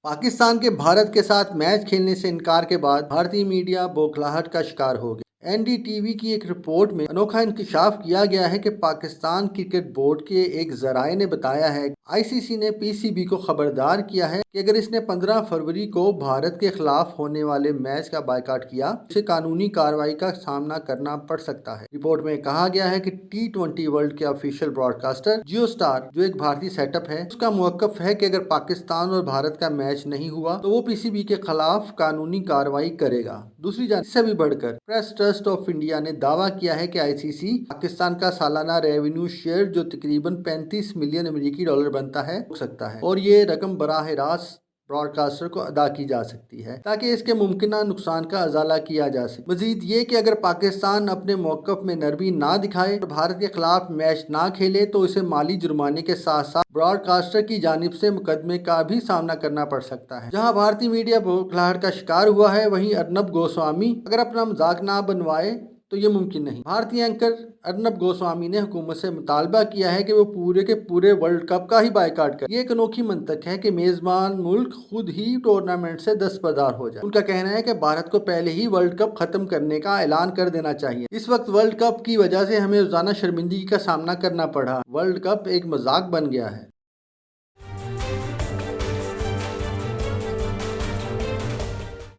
پاکستان کے بھارت کے ساتھ میچ کھیلنے سے انکار کے بعد بھارتی میڈیا بوکھلاہٹ کا شکار ہو گیا۔ این ڈی ٹی وی کی ایک رپورٹ میں انوکھا انکشاف کیا گیا ہے کہ پاکستان کرکٹ بورڈ کے ایک ذرائع نے بتایا ہے کہ آئی سی سی نے پی سی بی کو خبردار کیا ہے کہ اگر اس نے 15 فروری کو بھارت کے خلاف ہونے والے میچ کا بائیکاٹ کیا اسے قانونی کارروائی کا سامنا کرنا پڑ سکتا ہے۔ رپورٹ میں کہا گیا ہے کہ T20 ورلڈ کے official broadcaster Jio Star, جو ایک بھارتی سیٹ اپ ہے، اس کا موقف ہے کہ اگر پاکستان اور بھارت کا میچ نہیں ہوا تو وہ پی سی بی کے خلاف قانونی کارروائی کرے گا۔ دوسری جانب اس سے بھی بڑھ کر پریس ٹرسٹ آف انڈیا نے دعویٰ کیا ہے کہ آئی سی سی پاکستان کا سالانہ ریونیو شیئر جو تقریباً 35 ملین امریکی ڈالر بنتا ہے روک سکتا ہے، اور یہ رقم براہ راست براڈ کاسٹر کو ادا کی جا سکتی ہے تاکہ اس کے ممکنہ نقصان کا ازالہ کیا جا سکے۔ مزید یہ کہ اگر پاکستان اپنے موقف میں نرمی نہ دکھائے اور بھارت کے خلاف میچ نہ کھیلے تو اسے مالی جرمانے کے ساتھ ساتھ براڈ کاسٹر کی جانب سے مقدمے کا بھی سامنا کرنا پڑ سکتا ہے۔ جہاں بھارتی میڈیا بوکھلاہٹ کا شکار ہوا ہے، وہیں ارنب گوسوامی اگر اپنا مذاق نہ بنوائے تو یہ ممکن نہیں۔ بھارتی اینکر ارنب گوسوامی نے حکومت سے مطالبہ کیا ہے کہ وہ پورے کے پورے ورلڈ کپ کا ہی بائیکاٹ کرے۔ یہ ایک انوکھی منطق ہے کہ میزبان ملک خود ہی ٹورنامنٹ سے دستبردار ہو جائے۔ ان کا کہنا ہے کہ بھارت کو پہلے ہی ورلڈ کپ ختم کرنے کا اعلان کر دینا چاہیے۔ اس وقت ورلڈ کپ کی وجہ سے ہمیں روزانہ شرمندگی کا سامنا کرنا پڑا۔ ورلڈ کپ ایک مذاق بن گیا ہے۔